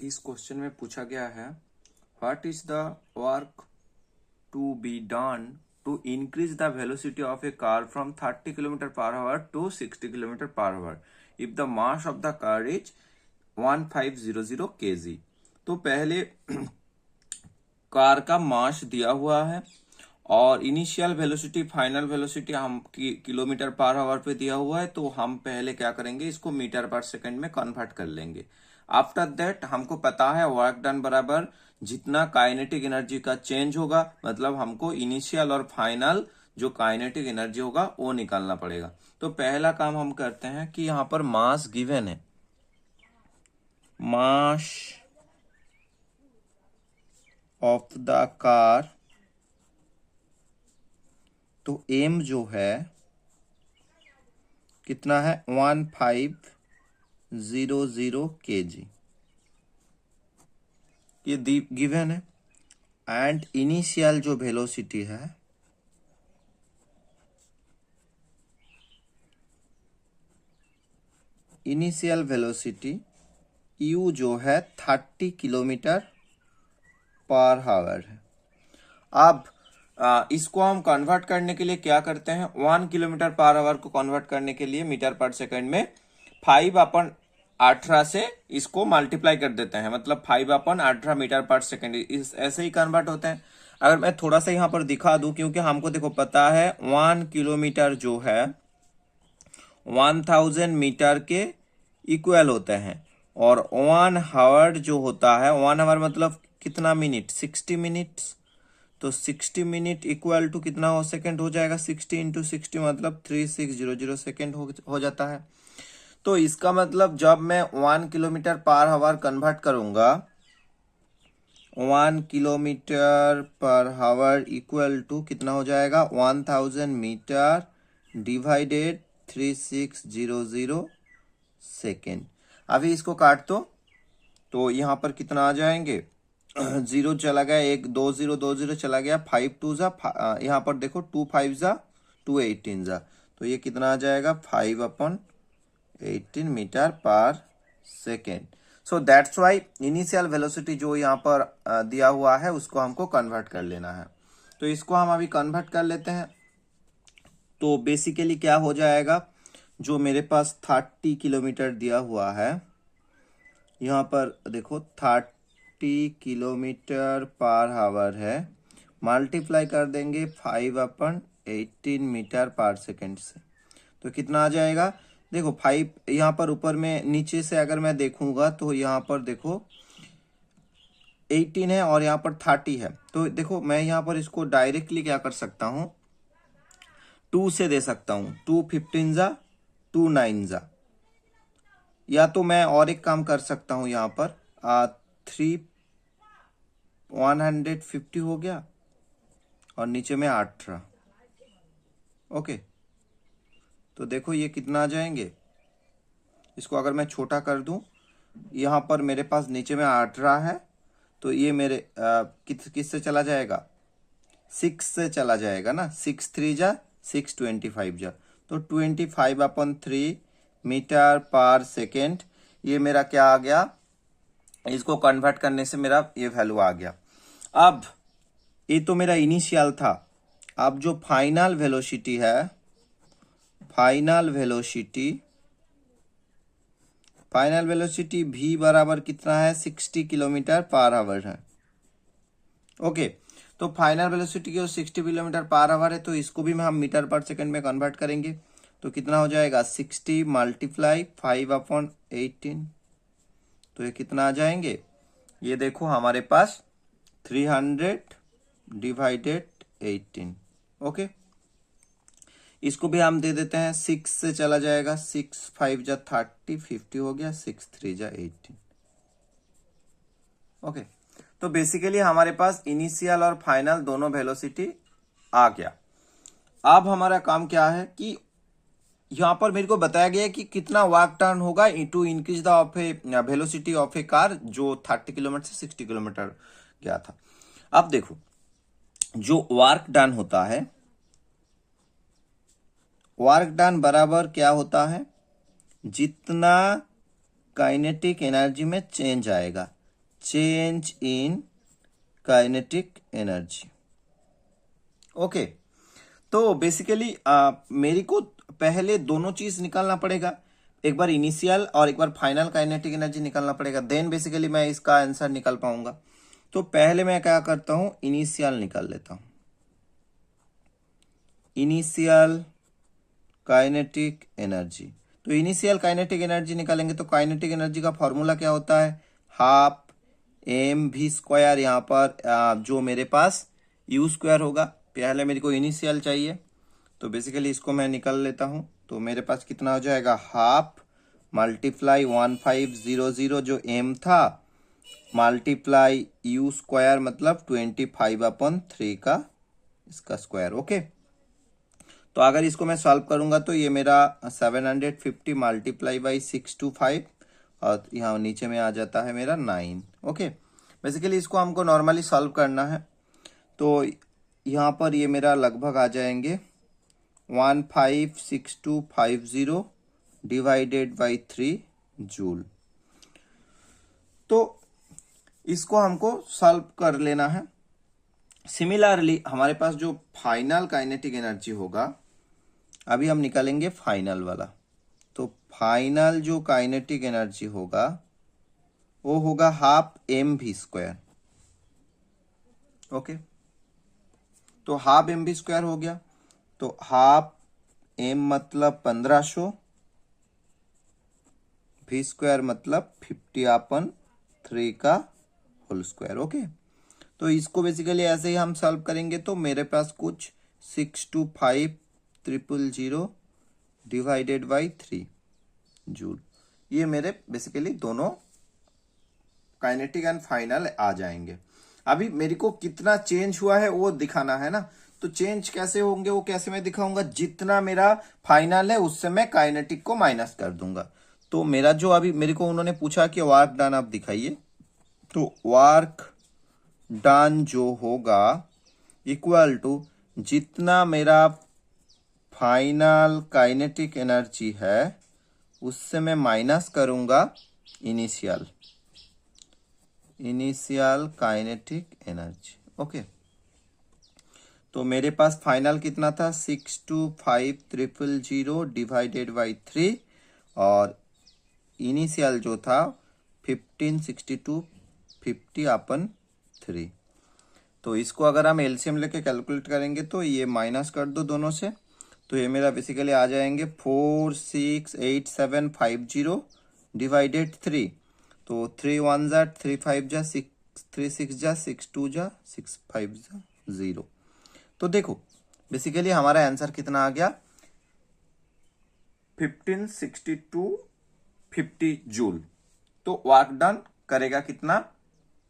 इस क्वेश्चन में पूछा गया है what is the work to be done to increase the velocity of a car from 30 kilometre per hour to 60 kilometre per hour if the mass of the car is 1500 kg। तो पहले car का मास दिया हुआ है और initial velocity final velocity हम kilometre per our पे दिया हुआ है, तो हम पहले क्या करेंगे, इसको मीटर पर सेकंड में कन्वर्ट कर लेंगे। आफ्टर दैट हमको पता है वर्क डन बराबर जितना काइनेटिक एनर्जी का चेंज होगा, मतलब हमको इनिशियल और फाइनल जो काइनेटिक एनर्जी होगा वो निकालना पड़ेगा। तो पहला काम हम करते हैं कि यहां पर मास गिवन है, मास ऑफ द कार, तो एम जो है कितना है 1500 kg, ये गिवन है। एंड इनिशियल जो वेलोसिटी है इनिशियल वेलोसिटी u जो है 30 किलोमीटर पर आवर है। अब इसको हम कन्वर्ट करने के लिए क्या करते हैं, 1 किलोमीटर पर आवर को कन्वर्ट करने के लिए मीटर पर सेकंड में 5/18 से इसको मल्टीप्लाई कर देते हैं, मतलब 5/18 मीटर पर सेकंड इस ऐसे ही कन्वर्ट होते हैं। अगर मैं थोड़ा सा यहाँ पर दिखा दूं, क्योंकि हमको देखो पता है 1 किलोमीटर जो है 1000 मीटर के इक्वल होते हैं, और 1 हावर जो होता है 1 हावर मतलब कितना मिनट, 60 मिनट्स। तो 60 मिनट इक्वल टू कितना हो सेकंड हो जाएगा, 60 इंटू 60 मतलब 3600 सेकंड हो जाता है। तो इसका मतलब जब मैं 1 किलोमीटर पर आवर कन्वर्ट करूंगा, 1 kilometre per our equal to कितना हो जाएगा 1000 मीटर डिवाइडेड 3600 सेकेंड। अभी इसको काट तो यहाँ पर कितना आ जाएंगे, जीरो चला गया, 1 2 0 2 0 चला गया, 5 2 जा, यहाँ पर देखो 2 5 जा 2 18 जा, तो ये कितना आ जाएगा 5/18 मीटर पर second. So that's why initial velocity जो यहाँ पर दिया हुआ है उसको हमको कन्वर्ट कर लेना है। तो इसको हम अभी कन्वर्ट कर लेते हैं। तो बेसिकली क्या हो जाएगा, जो मेरे पास 30 किलोमीटर दिया हुआ है, यहाँ पर देखो 30 किलोमीटर पर आवर है, मल्टीप्लाई कर देंगे 5/18 मीटर पर सेकेंड से, तो कितना आ जाएगा, देखो 5 यहाँ पर ऊपर में नीचे से अगर मैं देखूंगा तो यहाँ पर देखो 18 है और यहाँ पर 30 है। तो देखो मैं यहाँ पर इसको डायरेक्टली क्या कर सकता हूँ, 2 से दे सकता हूँ, 2 15 जा 2 9 जा, या तो मैं और एक काम कर सकता हूं, यहाँ पर 3 150 हो गया और नीचे में 18। ओके, तो देखो ये कितना आ जाएंगे, इसको अगर मैं छोटा कर दूं, यहाँ पर मेरे पास नीचे में 18 है, तो ये मेरे किस से चला जाएगा, 6 से चला जाएगा ना, 6 3 जा 6 25 जा, तो 25/3 मीटर पर सेकेंड, ये मेरा क्या आ गया, इसको कन्वर्ट करने से मेरा ये वैल्यू आ गया। अब ये तो मेरा इनिशियल था, अब जो फाइनल वेलोसिटी है, फाइनल वेलोसिटी v बराबर कितना है 60 किलोमीटर पर आवर है। ओके, तो फाइनल वेलोसिटी की 60 किलोमीटर पर आवर है, तो इसको भी हम मीटर पर सेकंड में कन्वर्ट करेंगे, तो कितना हो जाएगा 60 मल्टीप्लाई 5/18, तो ये कितना आ जाएंगे, ये देखो हमारे पास 300 डिवाइडेड 18। ओके, इसको भी हम दे देते हैं, 6 से चला जाएगा, 6 5 जा 30 50 हो गया, 6 3 जा 18। ओके, तो बेसिकली हमारे पास इनिशियल और फाइनल दोनों वेलोसिटी आ गया। अब हमारा काम क्या है कि यहाँ पर मेरे को बताया गया है कि कितना वर्क टर्न होगा to increase the of a velocity of a car जो 30 किलोमीटर से 60 किलोमीटर गया था। अब देखो जो वर्क डन होता है, वर्क डन बराबर क्या होता है, जितना काइनेटिक एनर्जी में चेंज आएगा, change in kinetic energy. Okay, तो बेसिकली मेरे को पहले दोनों चीज निकालना पड़ेगा, एक बार इनिशियल और एक बार फाइनल काइनेटिक एनर्जी निकालना पड़ेगा, देन बेसिकली मैं इसका आंसर निकाल पाऊंगा। तो पहले मैं क्या करता हूं, इनिशियल निकाल लेता हूं, इनिशियल काइनेटिक एनर्जी। तो इनिशियल काइनेटिक एनर्जी निकालेंगे तो काइनेटिक एनर्जी का फॉर्मूला क्या होता है, हाफ एम वी स्क्वायर, यहाँ पर जो मेरे पास यू स्क्वायर होगा। पहले मेरे को इनिशियल चाहिए, तो बेसिकली इसको मैं निकाल लेता हूं। तो मेरे पास कितना हो जाएगा, हाफ मल्टीप्लाई 1500 जो एम था, मल्टीप्लाई यू स्क्वायर मतलब 25/3 का इसका स्क्वायर। ओके, तो अगर इसको मैं सॉल्व करूंगा तो ये मेरा 750 मल्टीप्लाई बाई 625 और यहाँ नीचे में आ जाता है मेरा 9। ओके, बेसिकली इसको हमको नॉर्मली सॉल्व करना है। तो यहाँ पर ये मेरा लगभग आ जाएंगे 156250 डिवाइडेड बाई 3 जूल। तो इसको हमको सॉल्व कर लेना है। सिमिलरली हमारे पास जो फाइनल काइनेटिक एनर्जी होगा, अभी हम निकालेंगे फाइनल वाला। तो फाइनल जो काइनेटिक एनर्जी होगा वो होगा half M V square. Okay, तो हाफ एम वी स्क्वायर हो गया, तो हाफ एम मतलब 1500, वी स्क्वायर मतलब 50/3 का होल स्क्वायर। ओके, तो इसको बेसिकली ऐसे ही हम सॉल्व करेंगे। तो मेरे पास कुछ 625000 डिवाइडेड बाई 3 जूल, ये मेरे बेसिकली दोनों काइनेटिक एंड फाइनल आ जाएंगे। अभी मेरे को कितना चेंज हुआ है वो दिखाना है ना, तो चेंज कैसे होंगे वो कैसे मैं दिखाऊंगा, जितना मेरा फाइनल है उससे मैं काइनेटिक को माइनस कर दूंगा। तो मेरा जो अभी मेरे को उन्होंने पूछा कि वर्क डन आप दिखाइए, तो वर्क डन जो होगा इक्वल टू जितना मेरा फाइनल काइनेटिक एनर्जी है उससे मैं माइनस करूंगा इनिशियल काइनेटिक एनर्जी। ओके, तो मेरे पास फाइनल कितना था, 625000 डिवाइडेड बाई 3 और इनिशियल जो था 156250/3। तो इसको अगर हम एलसीएम लेके कैलकुलेट करेंगे तो ये माइनस कर दो दोनों से, तो ये मेरा बेसिकली आ जाएंगे 468750 डिवाइडेड 3। तो 3 1 जा 3 5 जा 6 3 6 जा 6 2 जा 6 5 जा 0। तो देखो बेसिकली हमारा आंसर कितना आ गया, 156250 जूल। तो वर्क डन करेगा कितना,